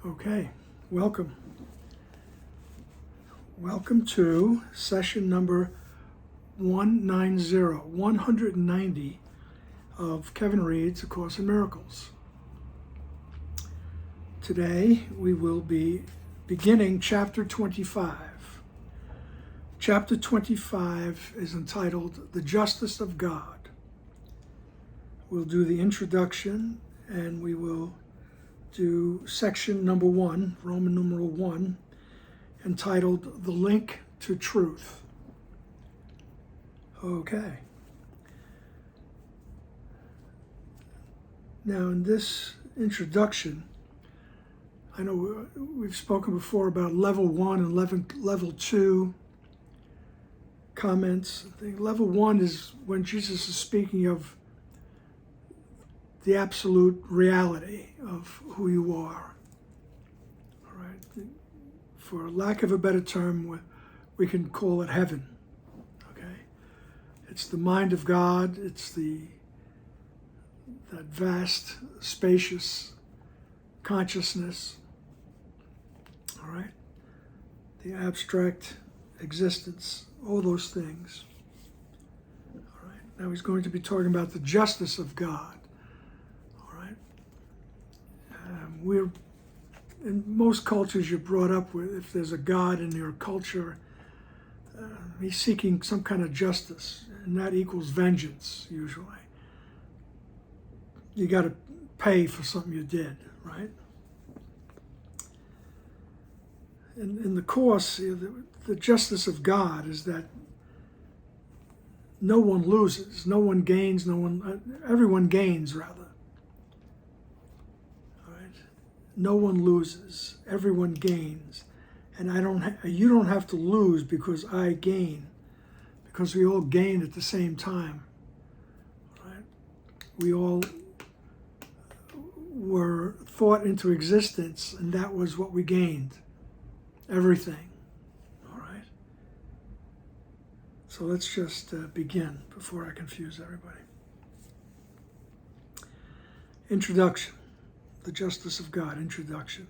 Okay, welcome. Welcome to session number 190 of Kevin Reads A Course in Miracles. Today we will be beginning chapter 25. Chapter 25 is entitled The Justice of God. We'll do the introduction and we will do section number 1, Roman numeral 1, entitled The Link to Truth. Okay. Now in this introduction, I know we've spoken before about level 1 and level 2 comments. I think level 1 is when Jesus is speaking of the absolute reality of who you are. All right. For lack of a better term, we can call it heaven. Okay. It's the mind of God. It's that vast, spacious consciousness. All right. The abstract existence. All those things. All right. Now he's going to be talking about the justice of God. We're in most cultures you're brought up with, if there's a God in your culture, he's seeking some kind of justice, and that equals vengeance, usually. You got to pay for something you did, right? In the Course, the justice of God is that no one loses, no one gains, everyone gains, rather. No one loses, everyone gains. And you don't have to lose because I gain, because we all gain at the same time. Right? We all were thought into existence, and that was what we gained. Everything. All right? So let's just begin before I confuse everybody. Introduction. The Justice of God, introduction.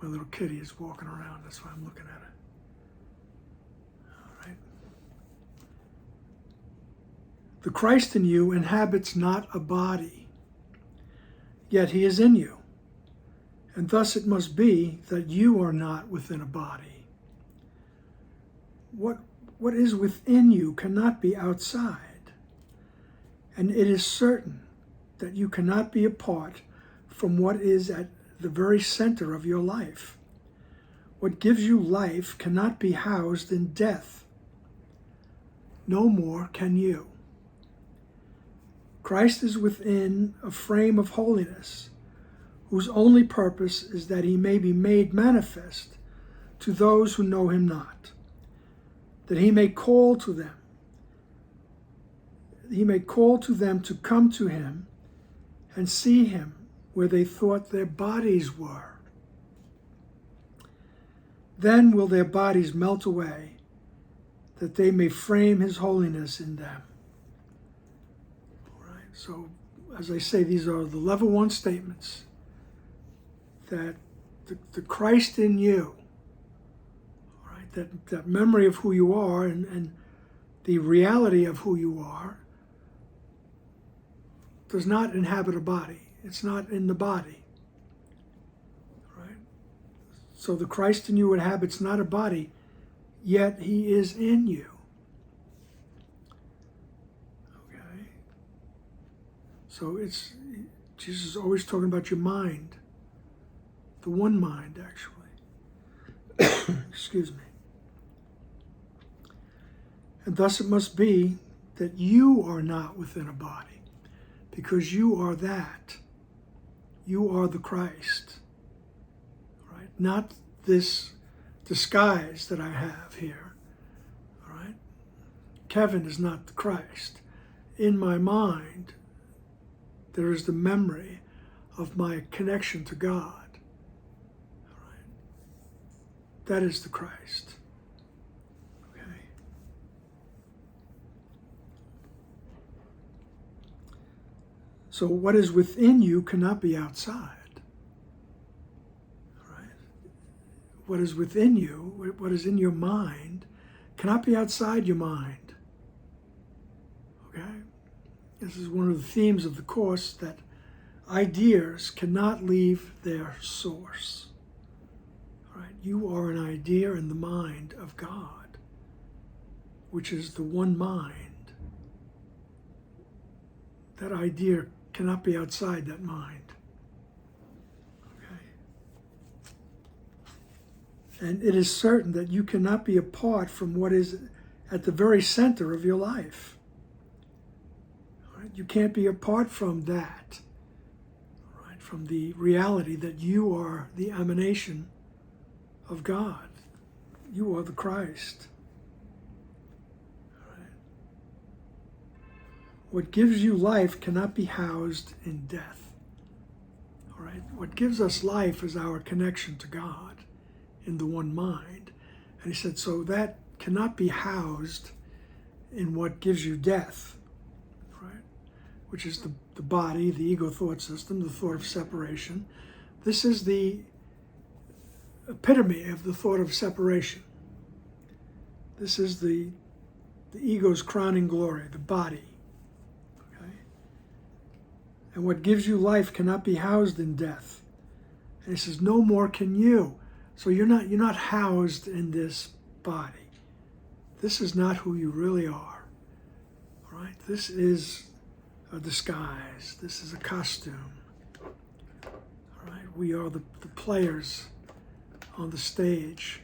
My little kitty is walking around, that's why I'm looking at it. All right. The Christ in you inhabits not a body, yet he is in you. And thus it must be that you are not within a body. What is within you cannot be outside. And it is certain that you cannot be apart from what is at the very center of your life. What gives you life cannot be housed in death. No more can you. Christ is within a frame of holiness, whose only purpose is that he may be made manifest to those who know him not, that he may call to them. He may call to them to come to him and see him where they thought their bodies were. Then will their bodies melt away, that they may frame his holiness in them. All right. So, as I say, these are the level 1 statements that the Christ in you, all right, that memory of who you are and the reality of who you are does not inhabit a body. It's not in the body, right? So the Christ in you inhabits not a body, yet he is in you. Okay? So Jesus is always talking about your mind, the one mind, actually. Excuse me. And thus it must be that you are not within a body, because you are that. You are the Christ, right? Not this disguise that I have here, all right? Kevin is not the Christ. In my mind, there is the memory of my connection to God, all right? That is the Christ, okay? So what is within you cannot be outside. what is within you, what is in your mind, cannot be outside your mind. Okay? This is one of the themes of the Course, that ideas cannot leave their source. Right? You are an idea in the mind of God, which is the one mind. That idea cannot be outside that mind. Okay? And it is certain that you cannot be apart from what is at the very center of your life. Right? You can't be apart from that. Right? From the reality that you are the emanation of God. You are the Christ. What gives you life cannot be housed in death. All right? What gives us life is our connection to God in the one mind. And he said, so that cannot be housed in what gives you death, right? Which is the body, the ego thought system, the thought of separation. This is the epitome of the thought of separation. This is the ego's crowning glory, the body. And what gives you life cannot be housed in death. And he says, no more can you. So you're not housed in this body. This is not who you really are. All right? This is a disguise. This is a costume. All right? We are the players on the stage.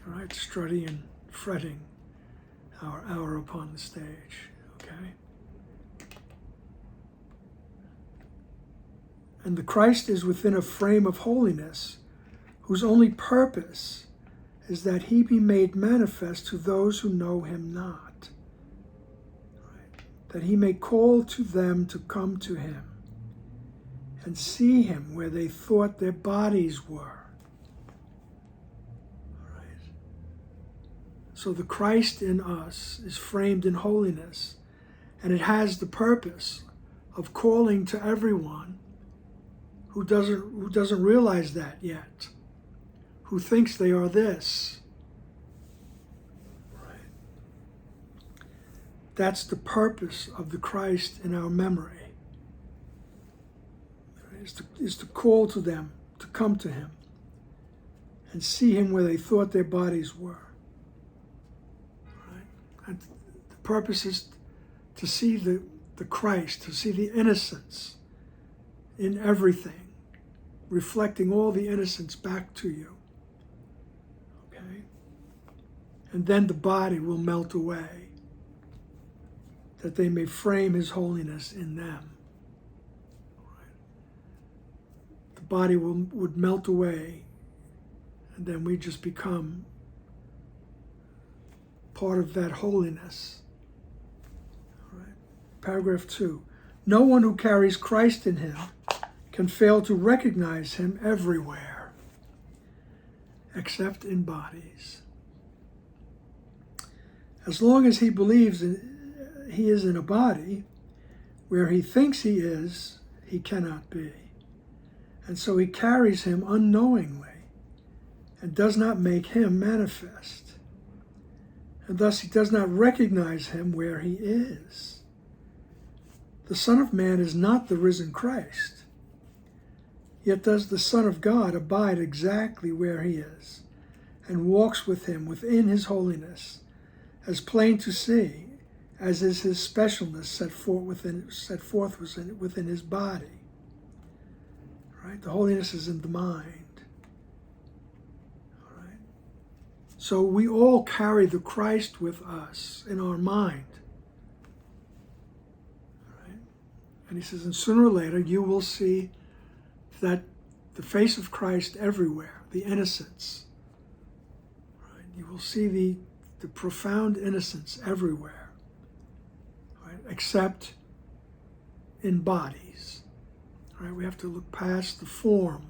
All right? Strutting and fretting our hour upon the stage. Okay? And the Christ is within a frame of holiness, whose only purpose is that he be made manifest to those who know him not, right? That he may call to them to come to him and see him where they thought their bodies were. All right? So the Christ in us is framed in holiness, and it has the purpose of calling to everyone who doesn't realize that yet, who thinks they are this. Right? That's the purpose of the Christ in our memory. Right? Is to call to them to come to him and see him where they thought their bodies were. Right? And the purpose is to see the Christ, to see the innocence in everything, reflecting all the innocence back to you. Okay? And then the body will melt away, that they may frame his holiness in them. Right? The body would melt away, and then we just become part of that holiness. All right? Paragraph 2. No one who carries Christ in him can fail to recognize him everywhere, except in bodies. As long as he believes he is in a body, where he thinks he is, he cannot be. And so he carries him unknowingly and does not make him manifest. And thus he does not recognize him where he is. The Son of Man is not the risen Christ. Yet does the Son of God abide exactly where he is, and walks with him within his holiness, as plain to see as is his specialness set forth within his body. Right? The holiness is in the mind. All right? So we all carry the Christ with us in our mind. All right? And he says, and sooner or later you will see that the face of Christ everywhere, the innocence. Right? You will see the profound innocence everywhere, right? Except in bodies. Right? We have to look past the form.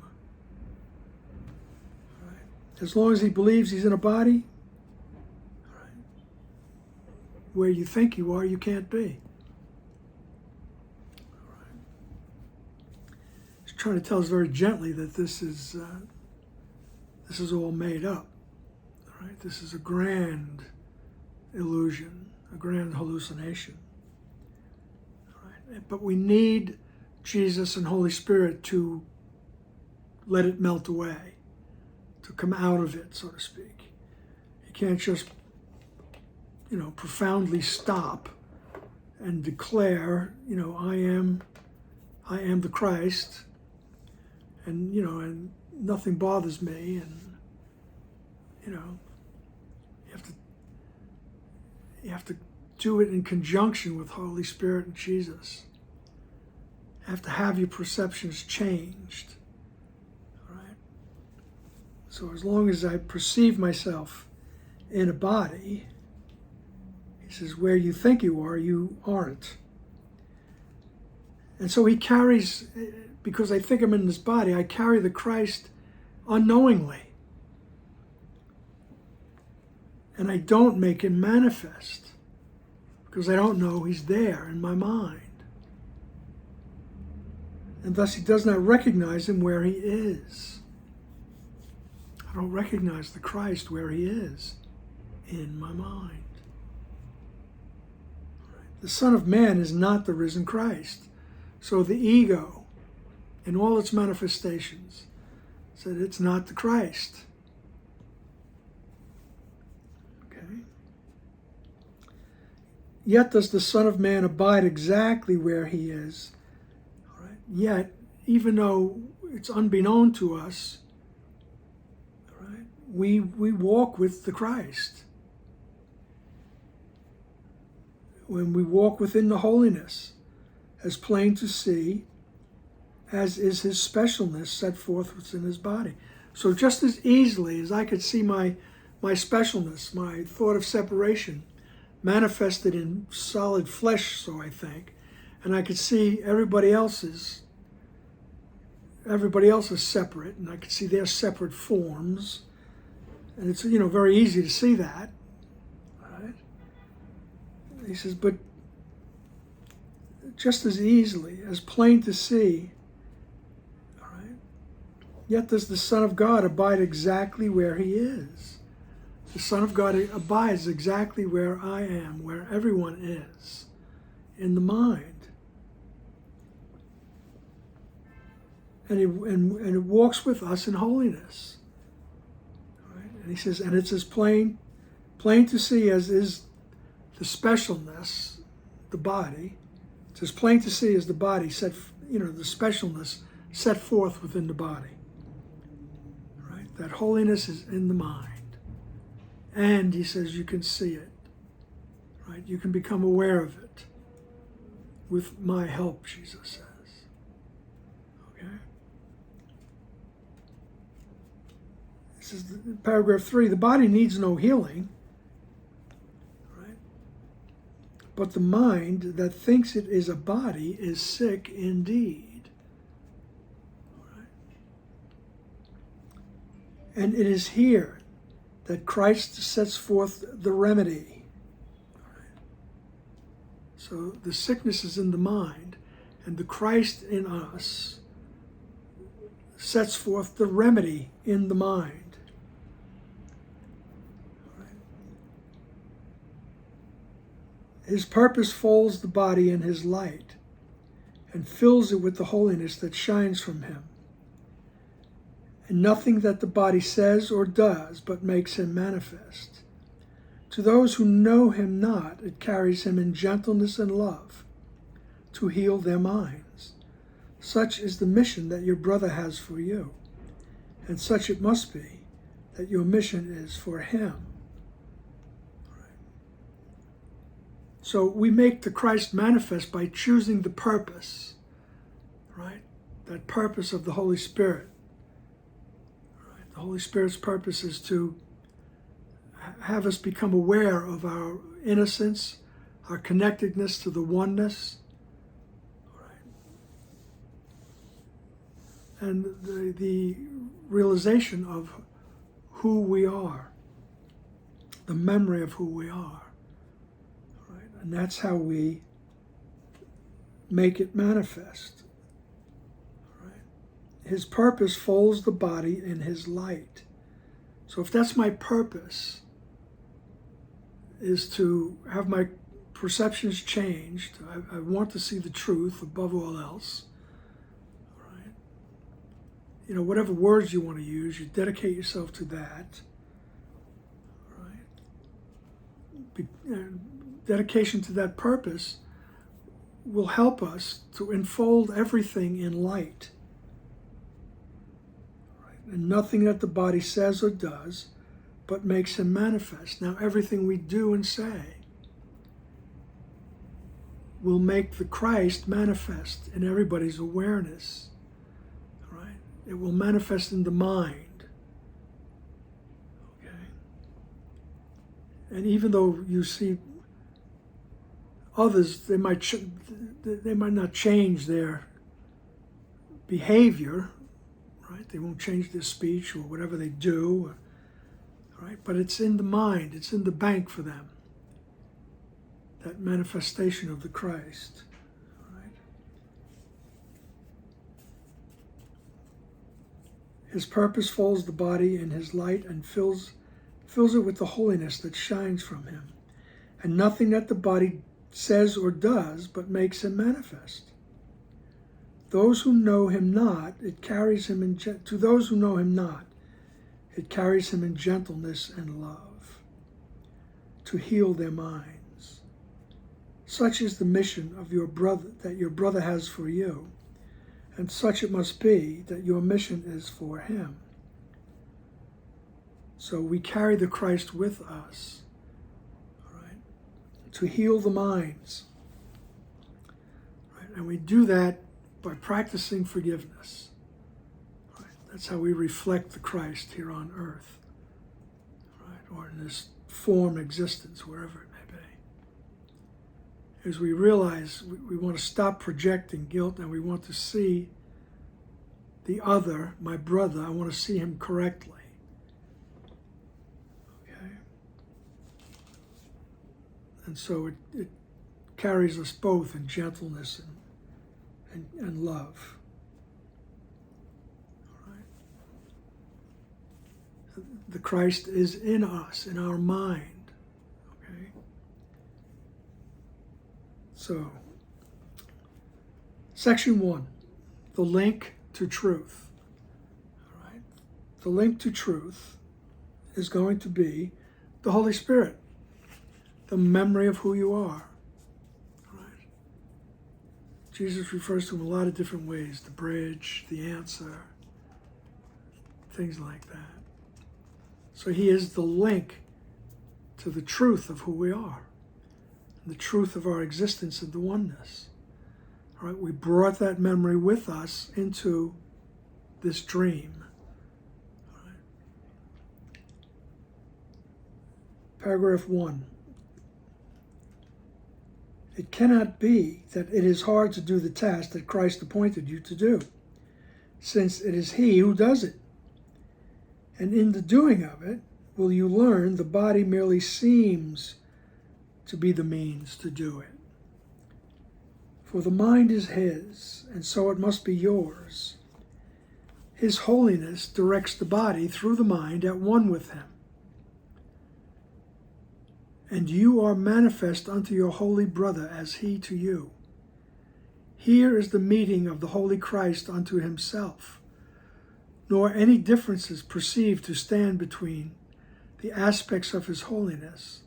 Right? As long as he believes he's in a body, right, where you think you are, you can't be. Trying to tell us very gently that this is this is all made up. Right? This is a grand illusion, a grand hallucination. Right? But we need Jesus and Holy Spirit to let it melt away, to come out of it, so to speak. You can't just, profoundly stop and declare, I am the Christ, and and nothing bothers me, and you have to do it in conjunction with Holy Spirit and Jesus. You have to have your perceptions changed. All right? So as long as I perceive myself in a body, he says, where you think you are, you aren't. And so he carries, because I think I'm in this body, I carry the Christ unknowingly. And I don't make him manifest because I don't know he's there in my mind. And thus he does not recognize him where he is. I don't recognize the Christ where he is in my mind. The Son of Man is not the risen Christ. So the ego, in all its manifestations, said it's not the Christ. Okay. Yet does the Son of Man abide exactly where he is. All right. Yet, even though it's unbeknown to us, all right, we walk with the Christ. When we walk within the holiness, as plain to see as is his specialness set forth within his body. So just as easily as I could see my specialness, my thought of separation, manifested in solid flesh, so I think, and I could see everybody else is separate, and I could see their separate forms, and it's very easy to see that. Right? He says, but just as easily, as plain to see, all right, yet does the Son of God abide exactly where he is. The Son of God abides exactly where I am, where everyone is, in the mind. And it walks with us in holiness. All right? And he says, and it's as plain to see as is the specialness, the body. It's as plain to see as the body set, the specialness set forth within the body. Right? That holiness is in the mind. And he says you can see it. Right? You can become aware of it with my help, Jesus says. Okay? This is paragraph 3. The body needs no healing. But the mind that thinks it is a body is sick indeed. Right. And it is here that Christ sets forth the remedy. Right. So the sickness is in the mind, and the Christ in us sets forth the remedy in the mind. His purpose folds the body in his light and fills it with the holiness that shines from him. And nothing that the body says or does but makes him manifest. To those who know him not, it carries him in gentleness and love to heal their minds. Such is the mission that your brother has for you, and such it must be that your mission is for him. So we make the Christ manifest by choosing the purpose, right? That purpose of the Holy Spirit. Right? The Holy Spirit's purpose is to have us become aware of our innocence, our connectedness to the oneness, right? And the realization of who we are, the memory of who we are. And that's how we make it manifest. Right? His purpose folds the body in his light So if that's my purpose, is to have my perceptions changed, I want to see the truth above all else, right? You know, whatever words you want to use, you dedicate yourself to that, right? Dedication to that purpose will help us to enfold everything in light. Right? And nothing that the body says or does but makes him manifest. Now, everything we do and say will make the Christ manifest in everybody's awareness. Right? It will manifest in the mind. Okay? And even though you see others, they might not change their behavior, right? They won't change their speech or whatever they do, right? But it's in the mind, it's in the bank for them, that manifestation of the Christ, right? His purpose folds the body in his light and fills it with the holiness that shines from him, and nothing that the body says or does but makes him manifest. Those who know him not, it carries him in to those who know him not, it carries him in gentleness and love, to heal their minds. Such is the mission of your brother, that your brother has for you, and such it must be that your mission is for him. So we carry the Christ with us, right, to heal the minds. Right? And we do that by practicing forgiveness. Right? That's how we reflect the Christ here on earth, right? Or in this form existence, wherever it may be. As we realize we want to stop projecting guilt and we want to see the other, my brother, I want to see him correctly. Okay? And so it carries us both in gentleness and love. All right? The Christ is in us, in our mind. Okay? So, section 1, the link to truth. All right? The link to truth is going to be the Holy Spirit, the memory of who you are. Jesus refers to him a lot of different ways, the bridge, the answer, things like that. So he is the link to the truth of who we are, the truth of our existence and the oneness. All right, we brought that memory with us into this dream. All right. Paragraph 1. It cannot be that it is hard to do the task that Christ appointed you to do, since it is he who does it. And in the doing of it, will you learn the body merely seems to be the means to do it. For the mind is his, and so it must be yours. His holiness directs the body through the mind at one with him. And you are manifest unto your holy brother as he to you. Here is the meeting of the holy Christ unto himself, nor any differences perceived to stand between the aspects of his holiness,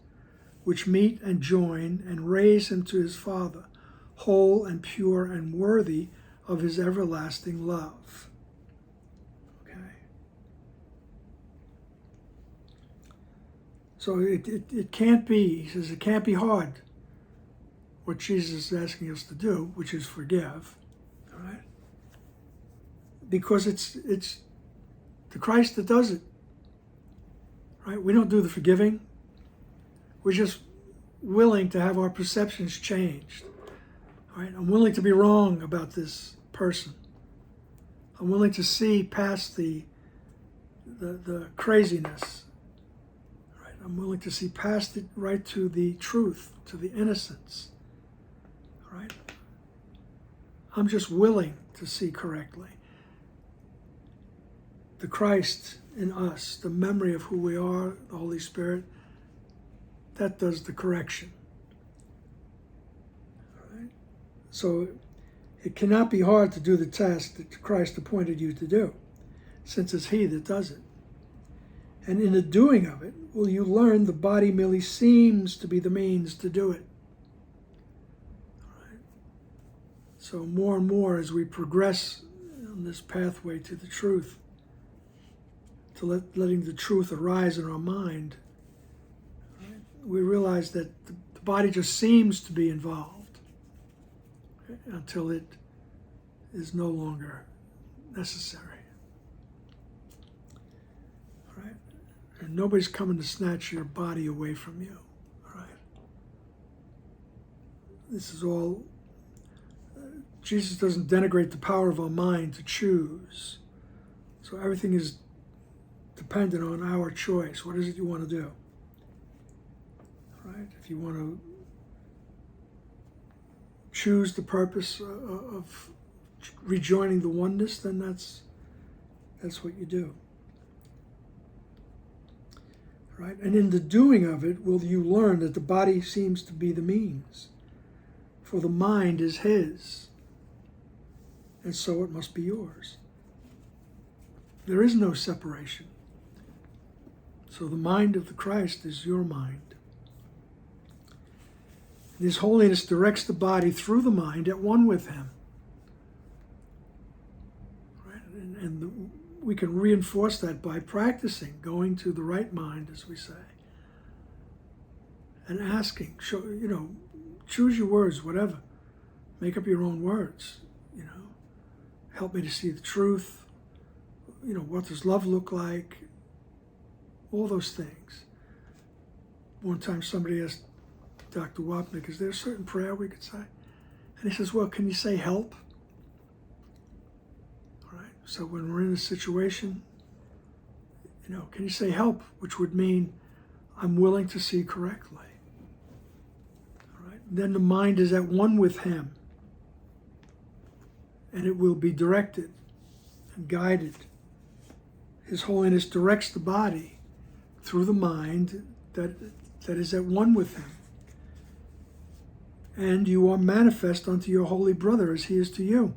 which meet and join and raise him to his Father, whole and pure and worthy of his everlasting love. So it can't be, he says, it can't be hard what Jesus is asking us to do, which is forgive, all right? Because it's the Christ that does it, right? We don't do the forgiving. We're just willing to have our perceptions changed, all right? I'm willing to be wrong about this person. I'm willing to see past the craziness. I'm willing to see past it right to the truth, to the innocence, right? I'm just willing to see correctly. The Christ in us, the memory of who we are, the Holy Spirit, that does the correction. All right? So it cannot be hard to do the task that Christ appointed you to do, since it's He that does it. And in the doing of it, will you learn the body merely seems to be the means to do it. All right? So more and more as we progress on this pathway to the truth, to letting the truth arise in our mind, right, we realize that the body just seems to be involved, okay, until it is no longer necessary. All right? And nobody's coming to snatch your body away from you. All right? This is all, Jesus doesn't denigrate the power of our mind to choose. So everything is dependent on our choice. What is it you want to do? Right? If you want to choose the purpose of rejoining the oneness, then that's what you do. Right? And in the doing of it, will you learn that the body seems to be the means, for the mind is His, and so it must be yours. There is no separation. So the mind of the Christ is your mind. And His holiness directs the body through the mind at one with Him. Right? And we can reinforce that by practicing, going to the right mind, as we say, and asking, choose your words, whatever. Make up your own words, Help me to see the truth. What does love look like? All those things. One time somebody asked Dr. Wapnick, is there a certain prayer we could say? And he says, well, can you say help? All right. So when we're in a situation, can you say help? Which would mean I'm willing to see correctly. All right. Then the mind is at one with Him. And it will be directed and guided. His holiness directs the body through the mind that is at one with Him. And you are manifest unto your holy brother as he is to you.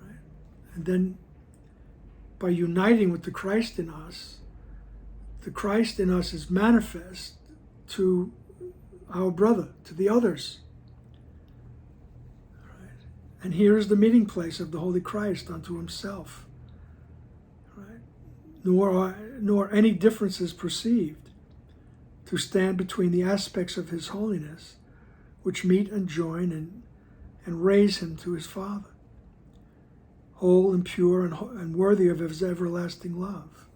Right? And then by uniting with the Christ in us, the Christ in us is manifest to our brother, to the others. Right? And here is the meeting place of the Holy Christ unto Himself. Nor any differences perceived to stand between the aspects of His holiness, which meet and join and raise Him to His Father, whole and pure and worthy of His everlasting love.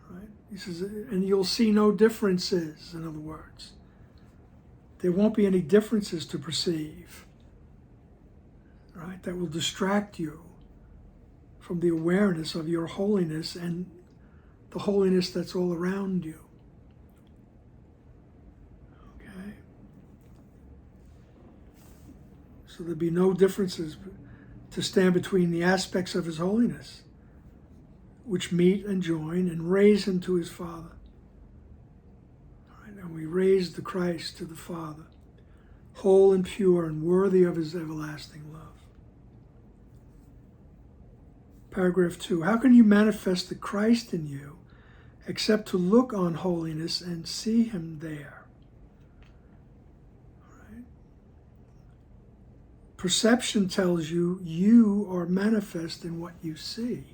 Right? He says, and you'll see no differences, in other words. There won't be any differences to perceive, right? That will distract you from the awareness of your holiness and the holiness that's all around you. Okay? So there'll be no differences to stand between the aspects of His holiness, which meet and join and raise Him to His Father. All right, and we raise the Christ to the Father, whole and pure and worthy of His everlasting love. Paragraph 2. How can you manifest the Christ in you except to look on holiness and see Him there? Right? Perception tells you you are manifest in what you see.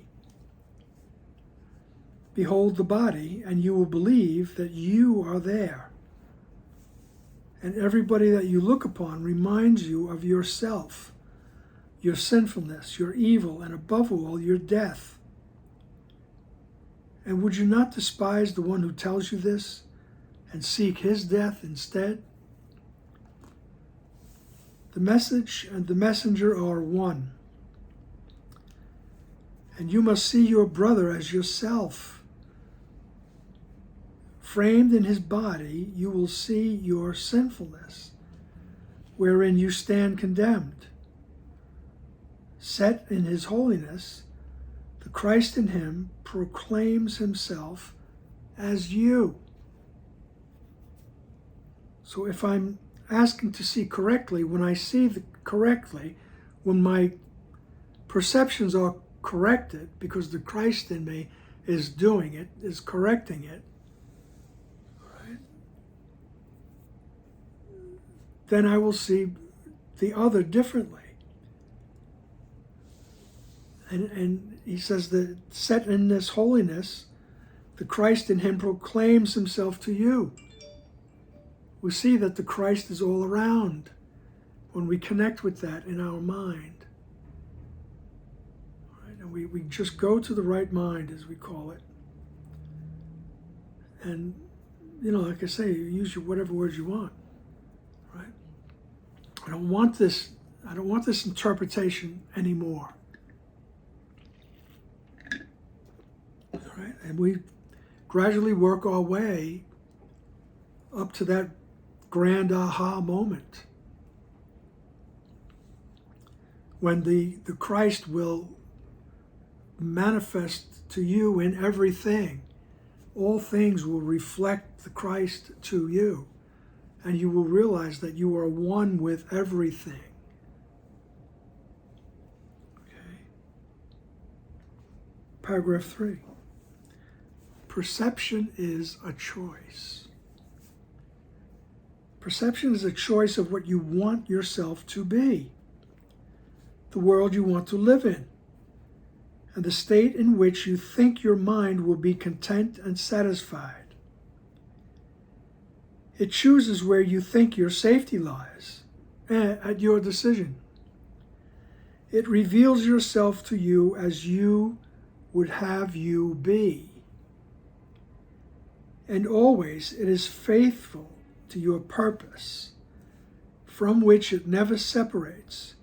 Behold the body, and you will believe that you are there. And everybody that you look upon reminds you of yourself, your sinfulness, your evil, and above all, your death. And would you not despise the one who tells you this and seek his death instead? The message and the messenger are one. And you must see your brother as yourself. Framed in his body, you will see your sinfulness, wherein you stand condemned. Set in his holiness, the Christ in him proclaims himself as you. So if I'm asking to see correctly, when I see correctly, when my perceptions are corrected, because the Christ in me is doing it, is correcting it, right? Then I will see the other differently. And he says that set in this holiness, the Christ in him proclaims himself to you. We see that the Christ is all around when we connect with that in our mind. Right? And we just go to the right mind, as we call it. And, like I say, you use whatever words you want. Right? I don't want this interpretation anymore. Right? And we gradually work our way up to that grand aha moment when the Christ will manifest to you in everything. All things will reflect the Christ to you, and you will realize that you are one with everything. Okay. Paragraph 3. Perception is a choice. Perception is a choice of what you want yourself to be, the world you want to live in, and the state in which you think your mind will be content and satisfied. It chooses where you think your safety lies, at your decision. It reveals yourself to you as you would have you be. And always it is faithful to your purpose, from which it never separates,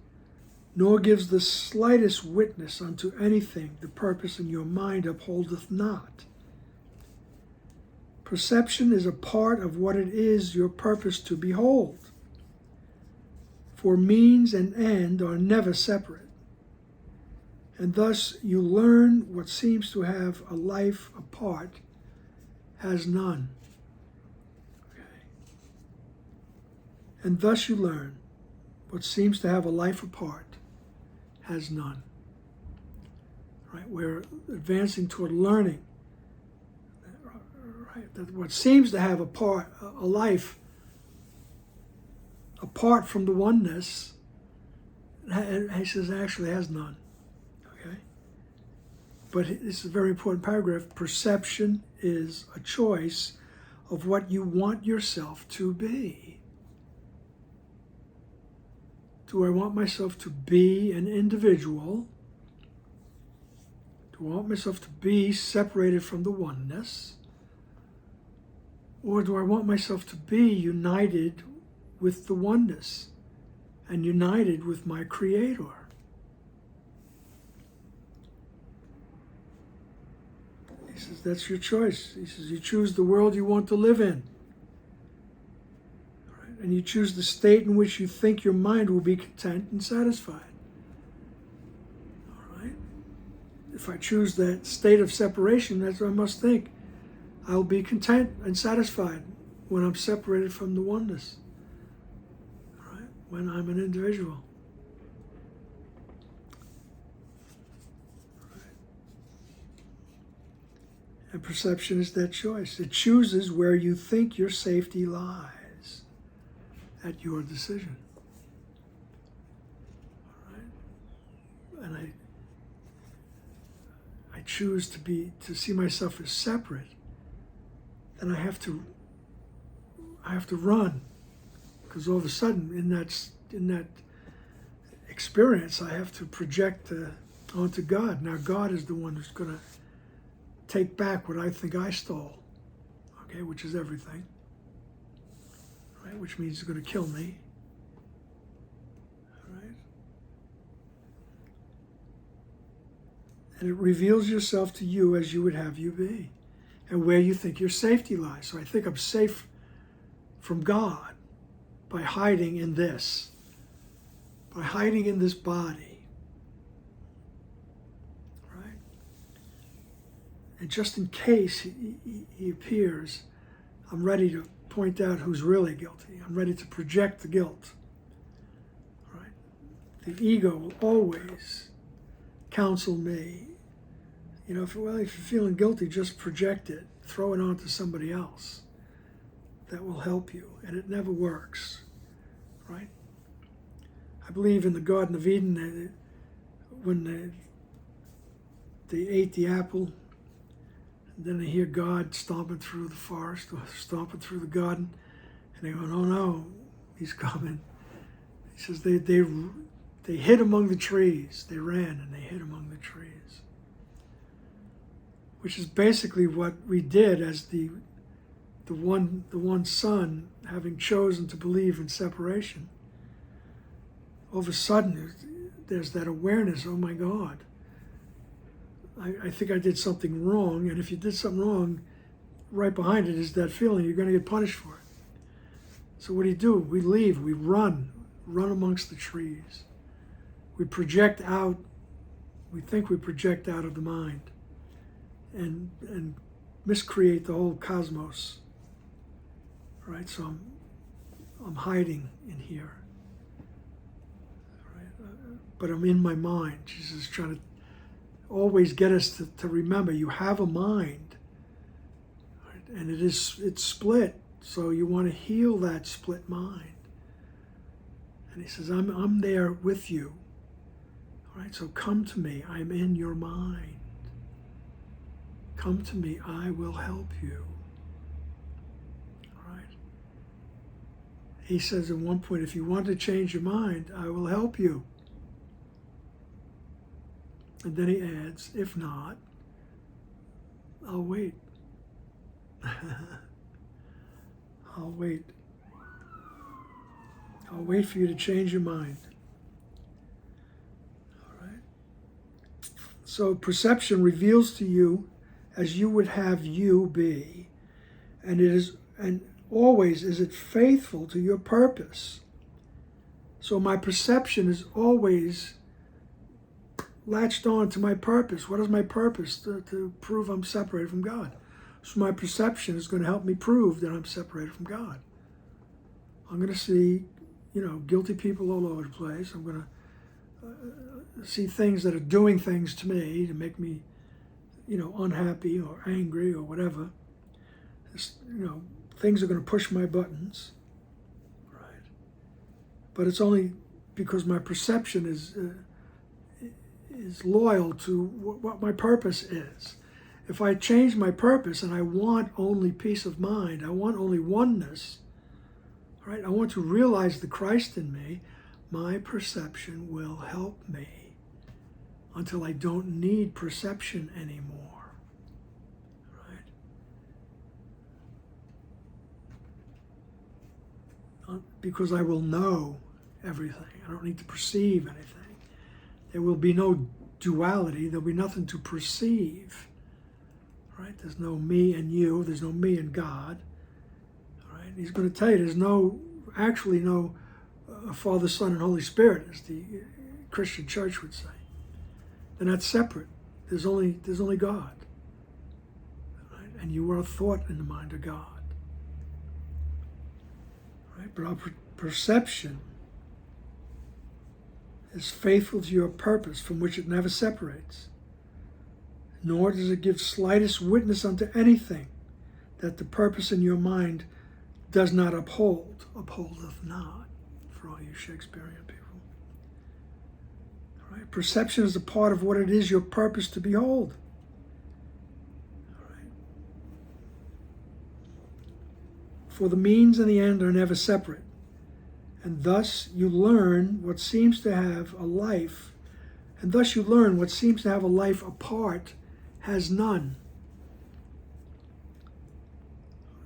nor gives the slightest witness unto anything the purpose in your mind upholdeth not. Perception is a part of what it is your purpose to behold, for means and end are never separate, and thus you learn what seems to have a life apart has none. Okay. And thus you learn what seems to have a life apart has none. Right? We're advancing toward learning. Right? That what seems to have a life apart from the oneness, he says actually has none. Okay? But this is a very important paragraph. Perception is a choice of what you want yourself to be. Do I want myself to be an individual? Do I want myself to be separated from the oneness? Or do I want myself to be united with the oneness and united with my Creator? He says, that's your choice. He says, you choose the world you want to live in. Right? And you choose the state in which you think your mind will be content and satisfied. All right? If I choose that state of separation, that's what I must think. I'll be content and satisfied when I'm separated from the oneness. All right? When I'm an individual. And perception is that choice. It chooses where you think your safety lies at your decision. All right? And I choose to see myself as separate, then I have to run, because all of a sudden in that experience I have to project onto God. Now God is the one who's going to take back what I think I stole, okay, which is everything, right? Which means he's going to kill me, right? And it reveals yourself to you as you would have you be, and where you think your safety lies. So I think I'm safe from God by hiding in this, by hiding in this body, right? And just in case he appears, I'm ready to point out who's really guilty. I'm ready to project the guilt. Right? The ego will always counsel me. You know, if you're feeling guilty, just project it. Throw it onto somebody else. That will help you. And it never works. Right? I believe in the Garden of Eden, when they ate the apple, and then they hear God stomping through the forest or stomping through the garden, and they go, "Oh no, he's coming." He says they hid among the trees. They ran and they hid among the trees, which is basically what we did as the one son, having chosen to believe in separation. All of a sudden, there's that awareness, oh my God, I think I did something wrong, and if you did something wrong, right behind it is that feeling you're going to get punished for it. So what do? We leave, we run amongst the trees. We project out, we think we project out of the mind and miscreate the whole cosmos. Right? So I'm hiding in here. Right? But I'm in my mind. Jesus is trying to always get us to remember you have a mind, right? And it's split, so you want to heal that split mind. And he says, I'm there with you. All right, so come to me, I'm in your mind. Come to me, I will help you. All right. He says at one point, if you want to change your mind, I will help you. And then he adds, if not, I'll wait. I'll wait. I'll wait for you to change your mind. All right. So perception reveals to you as you would have you be, and always is it faithful to your purpose. So my perception is always latched on to my purpose. What is my purpose? To prove I'm separated from God. So my perception is going to help me prove that I'm separated from God. I'm going to see, guilty people all over the place. I'm going to see things that are doing things to me to make me, unhappy or angry or whatever. Things are going to push my buttons. Right? But it's only because my perception is loyal to what my purpose is. If I change my purpose and I want only peace of mind, I want only oneness, right? I want to realize the Christ in me, my perception will help me until I don't need perception anymore, right? Because I will know everything. I don't need to perceive anything. There will be no duality. There'll be nothing to perceive. Right? There's no me and you. There's no me and God. Right? He's going to tell you there's no Father, Son, and Holy Spirit, as the Christian church would say. They're not separate. There's only God. Right? And you are a thought in the mind of God. Right? But our perception is faithful to your purpose, from which it never separates, nor does it give slightest witness unto anything that the purpose in your mind does not upholdeth not, for all you Shakespearean people. All right? Perception is a part of what it is your purpose to behold. All right? For the means and the end are never separate. And thus you learn what seems to have a life, apart has none.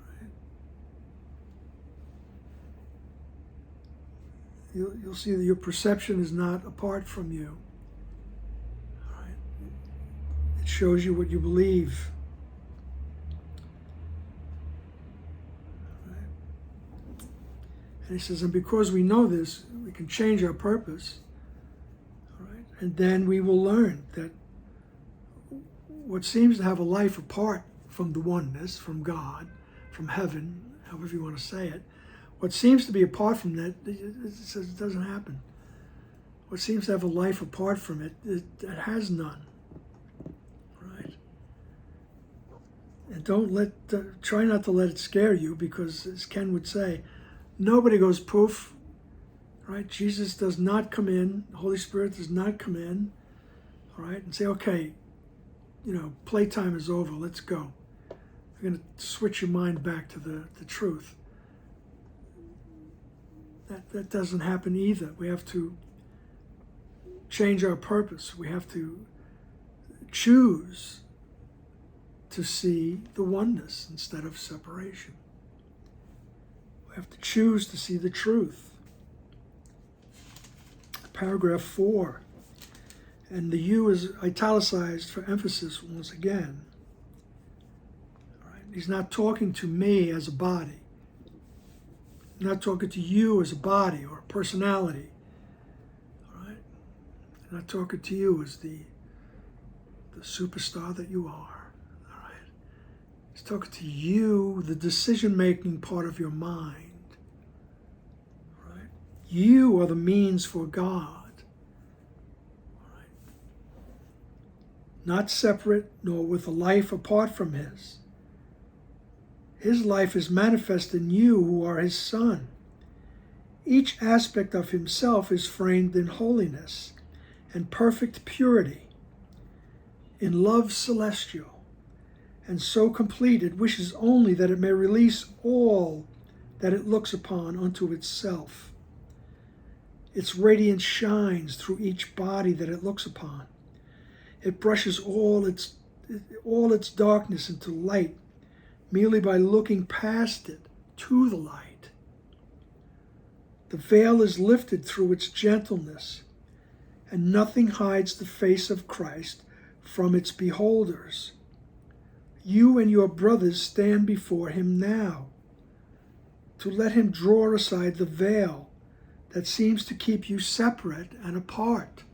Right. You'll see that your perception is not apart from you. Right. It shows you what you believe. And he says, and because we know this, we can change our purpose. All right? And then we will learn that what seems to have a life apart from the oneness, from God, from heaven, however you want to say it, what seems to be apart from that, it says it doesn't happen. What seems to have a life apart from it, it has none. Right? And try not to let it scare you, because as Ken would say, nobody goes poof. Right? Jesus does not come in, the Holy Spirit does not come in, all right, and say, okay, playtime is over, let's go. We're going to switch your mind back to the truth. That doesn't happen either. We have to change our purpose. We have to choose to see the oneness instead of separation. We have to choose to see the truth. Paragraph 4, and the you is italicized for emphasis once again. All right? He's not talking to me as a body. He's not talking to you as a body or a personality. All right? He's not talking to you as the superstar that you are. All right? He's talking to you, the decision-making part of your mind. You are the means for God. Right? Not separate, nor with a life apart from His. His life is manifest in you who are His Son. Each aspect of Himself is framed in holiness and perfect purity, in love celestial, and so complete it wishes only that it may release all that it looks upon unto itself. Its radiance shines through each body that it looks upon. It brushes all its darkness into light merely by looking past it to the light. The veil is lifted through its gentleness, and nothing hides the face of Christ from its beholders. You and your brothers stand before Him now, to let Him draw aside the veil that seems to keep you separate and apart.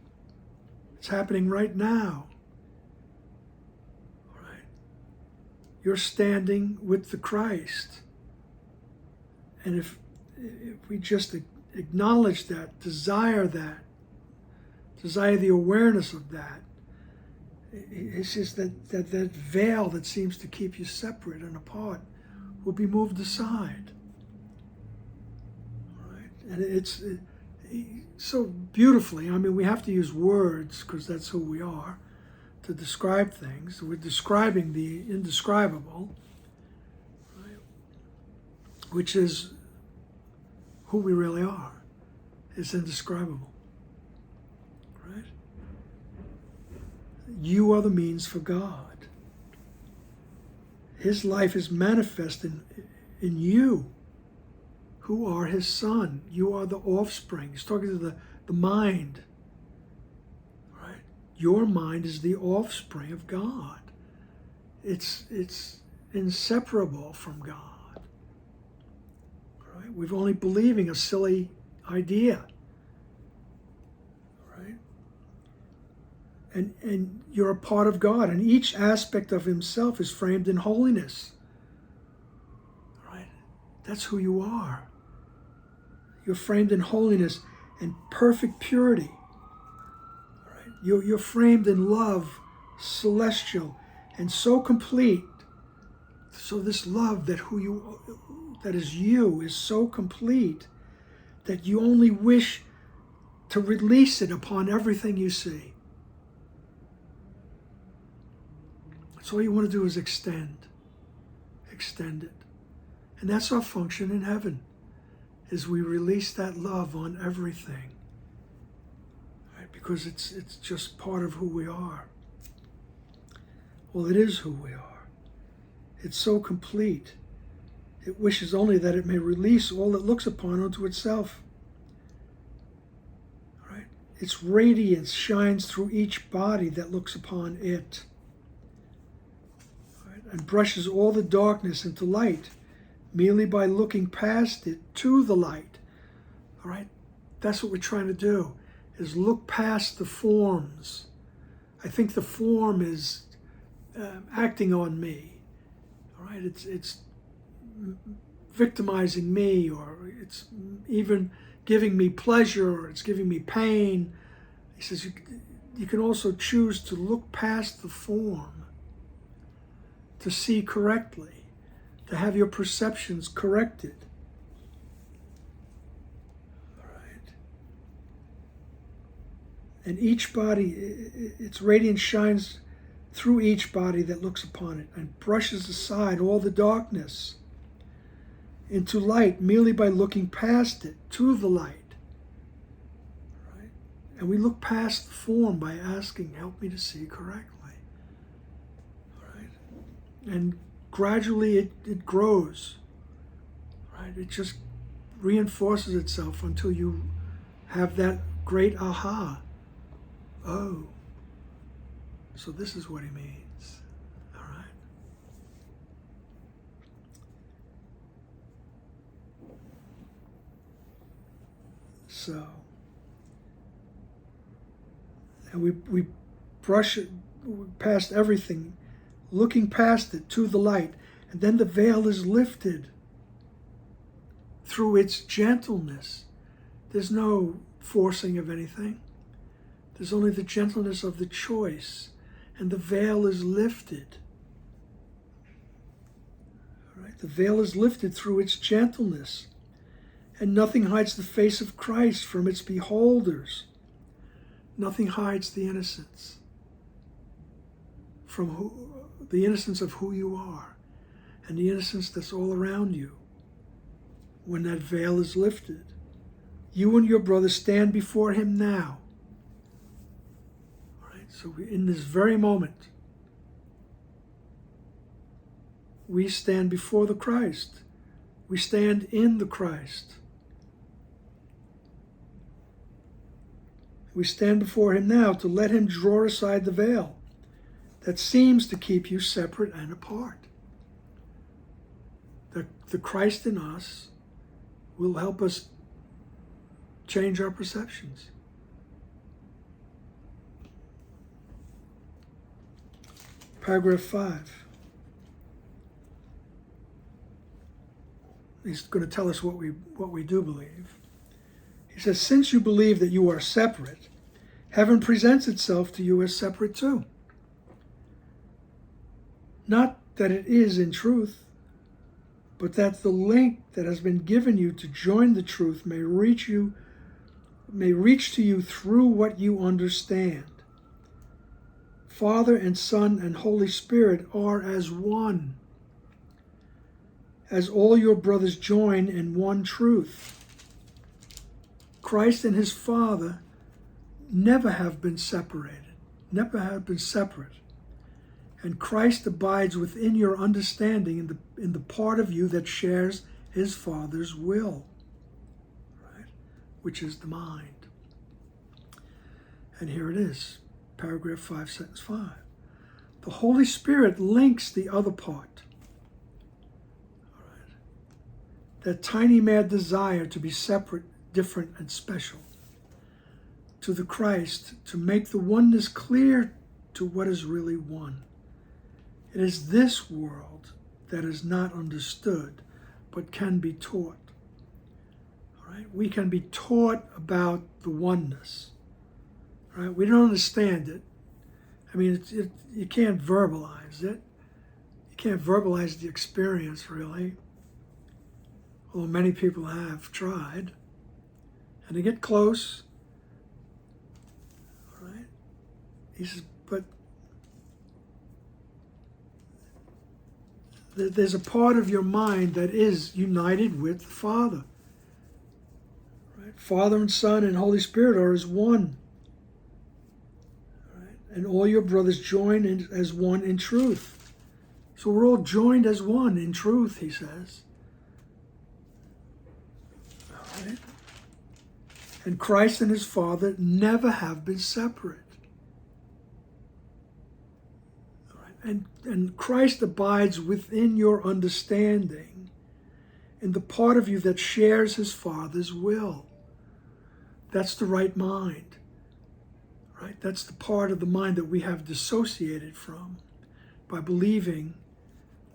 It's happening right now. All right? You're standing with the Christ. And if we just acknowledge that, desire the awareness of that, it's just that veil that seems to keep you separate and apart will be moved aside. And it's so beautifully, we have to use words because that's who we are, to describe things. We're describing the indescribable, right? Which is who we really are. It's indescribable, right? You are the means for God. His life is manifest in you, who are His Son. You are the offspring. He's talking to the mind. Right? Your mind is the offspring of God. It's inseparable from God. Right? We've only believing a silly idea. Right? And you're a part of God, and each aspect of Himself is framed in holiness. Right? That's who you are. You're framed in holiness and perfect purity. Right? You're framed in love, celestial, and so complete. So this love that is you is so complete that you only wish to release it upon everything you see. So all you want to do is extend it. And that's our function in heaven. Is we release that love on everything, right? Because it's just part of who we are. Well, it is who we are. It's so complete. It wishes only that it may release all it looks upon unto itself. Right? Its radiance shines through each body that looks upon it, right? And brushes all the darkness into light, merely by looking past it to the light. All right? That's what we're trying to do, is look past the forms. I think the form is acting on me. All right, it's victimizing me, or it's even giving me pleasure, or it's giving me pain. He says you can also choose to look past the form, to see correctly, to have your perceptions corrected. All right. And each body, its radiance shines through each body that looks upon it and brushes aside all the darkness into light merely by looking past it to the light. Right? And we look past the form by asking, help me to see correctly. Right? And gradually it grows. Right? It just reinforces itself until you have that great aha. Oh, so this is what he means. All right. So, and we brush it past everything, looking past it to the light, and then the veil is lifted through its gentleness. There's no forcing of anything. There's only the gentleness of the choice, and the veil is lifted. All right? The veil is lifted through its gentleness, and nothing hides the face of Christ from its beholders. Nothing hides the innocence from the innocence of who you are, and the innocence that's all around you. When that veil is lifted, you and your brother stand before him now. So in this very moment, we stand before the Christ. We stand in the Christ. We stand before him now to let him draw aside the veil that seems to keep you separate and apart. The Christ in us will help us change our perceptions. Paragraph 5. He's going to tell us what we do believe. He says, since you believe that you are separate, heaven presents itself to you as separate too. Not that it is in truth, but that the link that has been given you to join the truth may reach to you through what you understand. Father and Son and Holy Spirit are as one, as all your brothers join in one truth. Christ and his Father never have been separated, never have been separate. And Christ abides within your understanding in the part of you that shares his Father's will, right? Which is the mind. And here it is. Paragraph 5, sentence 5. The Holy Spirit links the other part. All right. That tiny mad desire to be separate, different, and special, to the Christ, to make the oneness clear to what is really one. It is this world that is not understood, but can be taught. All right? We can be taught about the oneness. Right? We don't understand it. I mean, you can't verbalize it. You can't verbalize the experience, really. Although many people have tried. And they get close. All right? He says, but there's a part of your mind that is united with the Father. Right? Father and Son and Holy Spirit are as one. And all your brothers join in as one in truth. So we're all joined as one in truth, he says. All right. And Christ and his Father never have been separate. All right. And Christ abides within your understanding in the part of you that shares his Father's will. That's the right mind. Right? That's the part of the mind that we have dissociated from. by believing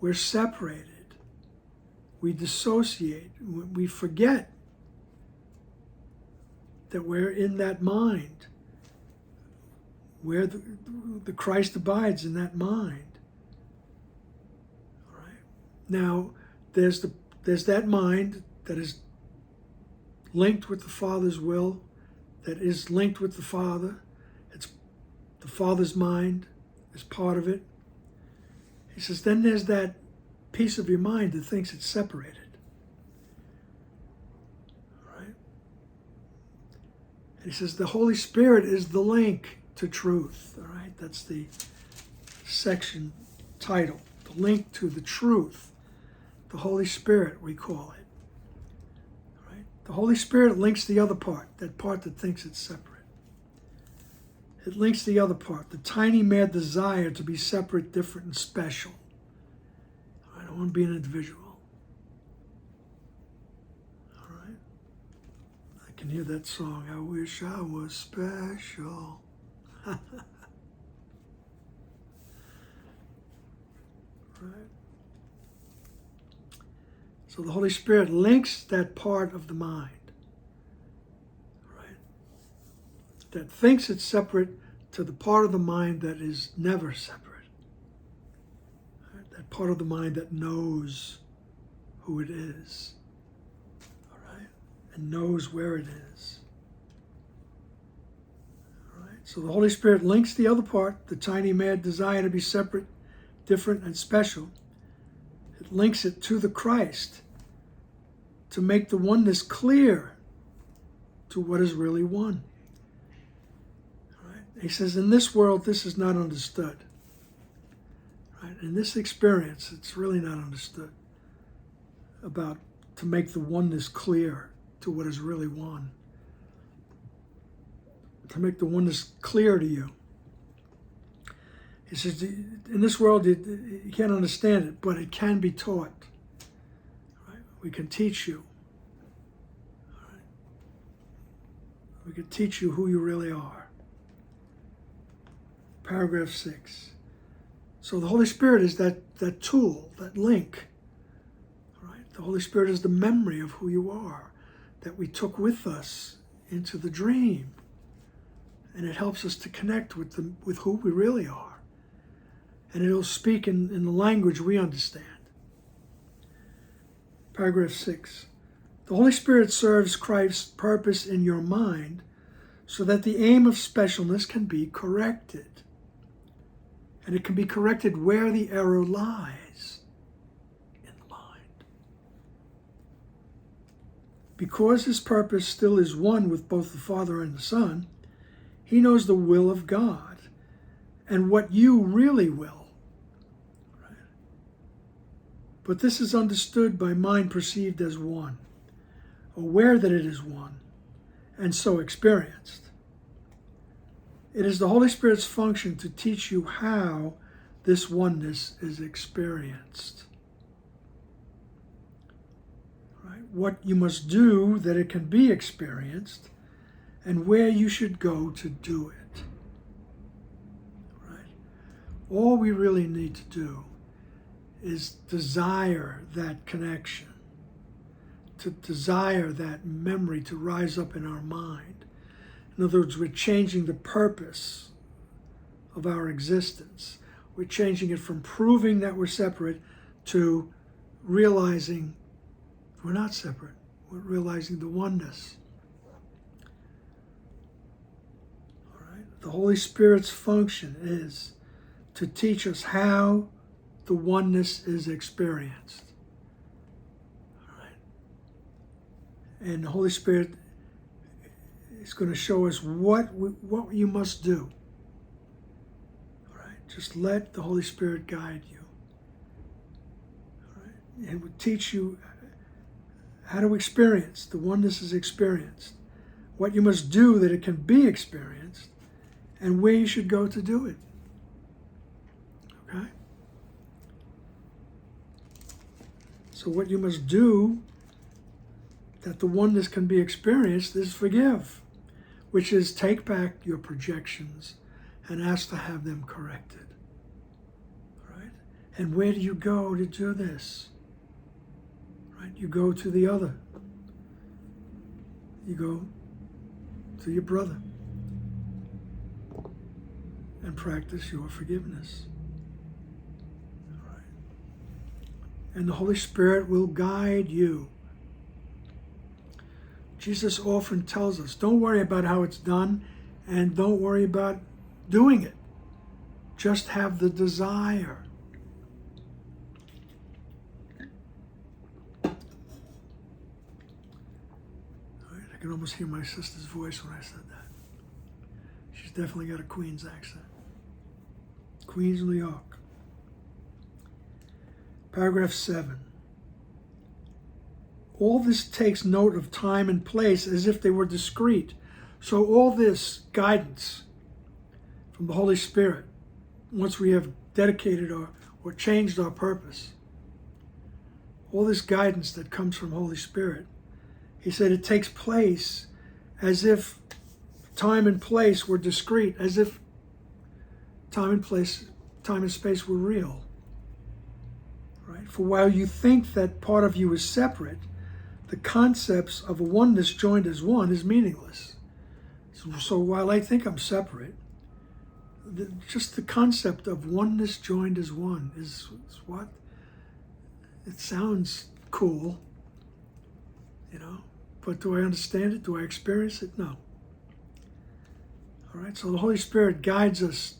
we're separated. We dissociate. We forget that we're in that mind, where the Christ abides in that mind. All right. Now, there's that mind that is linked with the Father's will, that is linked with the Father. It's the Father's mind is part of it. He says, then there's that piece of your mind that thinks it's separated. All right? And he says, the Holy Spirit is the link to truth. All right? That's the section title, the link to the truth. The Holy Spirit, we call it. All right? The Holy Spirit links the other part, that part that thinks it's separate. It links the other part, the tiny mad desire to be separate, different, and special. I don't want to be an individual. All right? I can hear that song, I wish I was special. Right? So the Holy Spirit links that part of the mind, right, that thinks it's separate, to the part of the mind that is never separate. Right? That part of the mind that knows who it is, all right, and knows where it is. All right? So the Holy Spirit links the other part, the tiny mad desire to be separate, different, and special. It links it to the Christ to make the oneness clear to what is really one. All right? He says, in this world, this is not understood. Right? In this experience, it's really not understood about to make the oneness clear to what is really one. To make the oneness clear to you. He says, in this world, you can't understand it, but it can be taught. Right? We can teach you. Right? We can teach you who you really are. Paragraph 6. So the Holy Spirit is that tool, that link. Right? The Holy Spirit is the memory of who you are that we took with us into the dream. And it helps us to connect with who we really are. And it'll speak in the language we understand. Paragraph 6. The Holy Spirit serves Christ's purpose in your mind so that the aim of specialness can be corrected. And it can be corrected where the error lies, in the mind. Because his purpose still is one with both the Father and the Son, he knows the will of God and what you really will. But this is understood by mind perceived as one, aware that it is one, and so experienced. It is the Holy Spirit's function to teach you how this oneness is experienced. Right? What you must do that it can be experienced, and where you should go to do it. Right? All we really need to do is desire that connection, to desire that memory to rise up in our mind. In other words, we're changing the purpose of our existence. We're changing it from proving that we're separate to realizing we're not separate. We're realizing the oneness. All right? The Holy Spirit's function is to teach us how the oneness is experienced. All right? And the Holy Spirit is going to show us what you must do. All right? Just let the Holy Spirit guide you. All right? It will teach you how to experience. The oneness is experienced. What you must do that it can be experienced, and where you should go to do it. Okay? So what you must do that the oneness can be experienced is forgive, which is take back your projections and ask to have them corrected. All right? And where do you go to do this? Right? You go to the other. You go to your brother and practice your forgiveness. All right. And the Holy Spirit will guide you. Jesus often tells us, don't worry about how it's done and don't worry about doing it. Just have the desire. All right, I can almost hear my sister's voice when I said that. She's definitely got a Queens accent. Queens, New York. Paragraph 7. All this takes note of time and place as if they were discrete. So all this guidance from the Holy Spirit, once we have dedicated or changed our purpose, all this guidance that comes from Holy Spirit, he said it takes place as if time and place were discrete, as if time and space were real. Right? For while you think that part of you is separate, the concepts of a oneness joined as one is meaningless. So while I think I'm separate, just the concept of oneness joined as one is what? It sounds cool, but do I understand it? Do I experience it? No. All right, so the Holy Spirit guides us.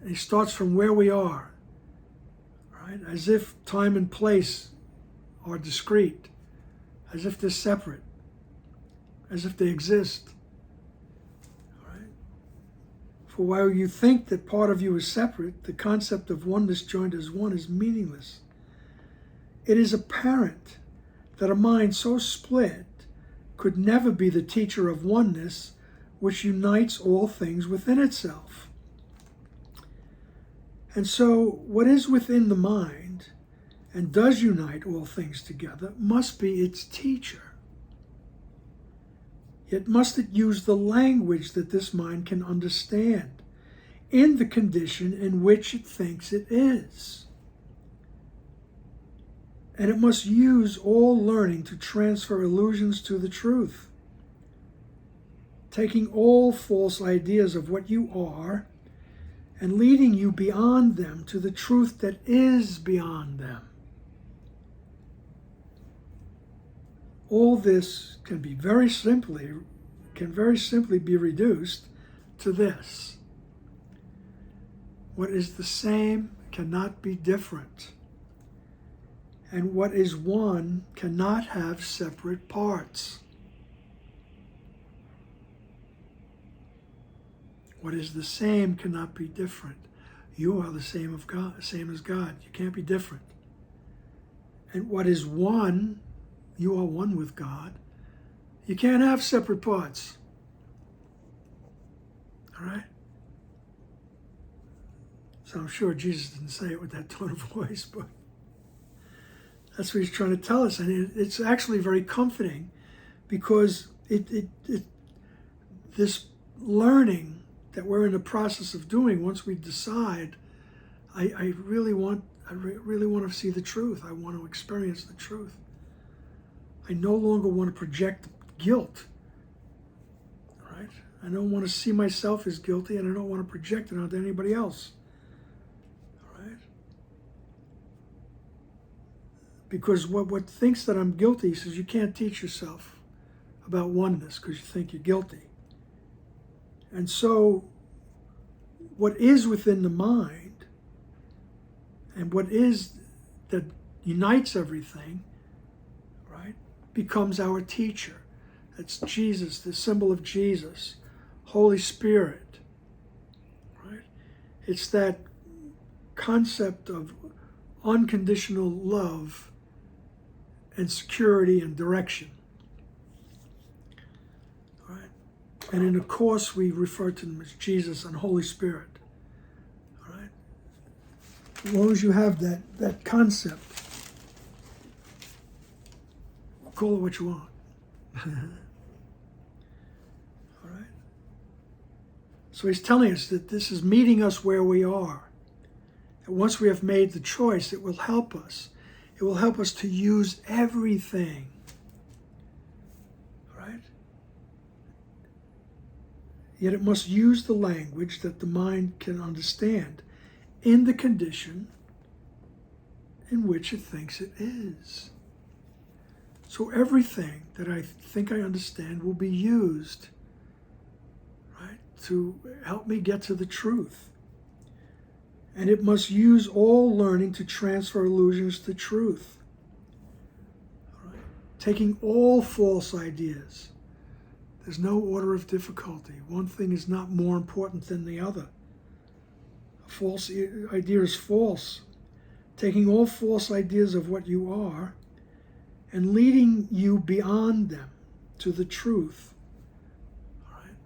And he starts from where we are, right? As if time and place are discrete, as if they're separate, as if they exist. All right? For while you think that part of you is separate, the concept of oneness joined as one is meaningless. It is apparent that a mind so split could never be the teacher of oneness, which unites all things within itself. And so what is within the mind and does unite all things together must be its teacher. Yet must it use the language that this mind can understand in the condition in which it thinks it is. And it must use all learning to transfer illusions to the truth, taking all false ideas of what you are and leading you beyond them to the truth that is beyond them. All this can very simply be reduced to this. What is the same cannot be different. And what is one cannot have separate parts. What is the same cannot be different. You are the same as God. You can't be different. And what is one, you are one with God. You can't have separate parts. All right? So I'm sure Jesus didn't say it with that tone of voice, but that's what he's trying to tell us. And it's actually very comforting because this learning that we're in the process of doing, once we decide, I really want to see the truth. I want to experience the truth. I no longer want to project guilt. Right? I don't want to see myself as guilty, and I don't want to project it onto anybody else. Right? Because what thinks that I'm guilty says you can't teach yourself about oneness because you think you're guilty. And so what is within the mind and what is that unites everything, right, becomes our teacher. That's Jesus, the symbol of Jesus, Holy Spirit, right? It's that concept of unconditional love and security and direction. And in the Course, we refer to them as Jesus and Holy Spirit. All right? As long as you have that concept, call it what you want. All right? So he's telling us that this is meeting us where we are. And once we have made the choice, it will help us. It will help us to use everything. Right? Yet it must use the language that the mind can understand in the condition in which it thinks it is. So everything that I think I understand will be used, right, to help me get to the truth. And it must use all learning to transfer illusions to truth. All right? Taking all false ideas. There's no order of difficulty. One thing is not more important than the other. A false idea is false. Taking all false ideas of what you are and leading you beyond them to the truth. All right?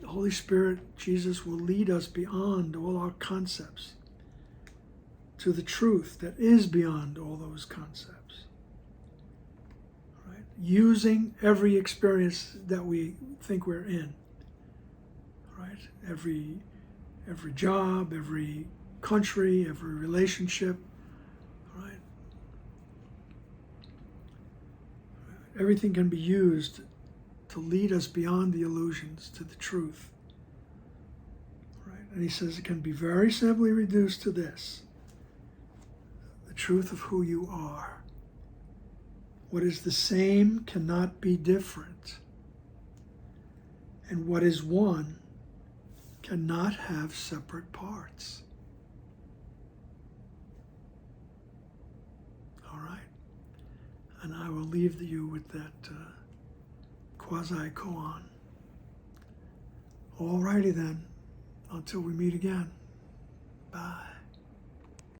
The Holy Spirit, Jesus, will lead us beyond all our concepts to the truth that is beyond all those concepts. All right? Using every experience that we think we're in. All right? Every job, every country, every relationship, right? Everything can be used to lead us beyond the illusions to the truth. Right? And he says it can be very simply reduced to this: the truth of who you are. What is the same cannot be different. And what is one cannot have separate parts. And I will leave you with that quasi-koan. All righty then, until we meet again. Bye.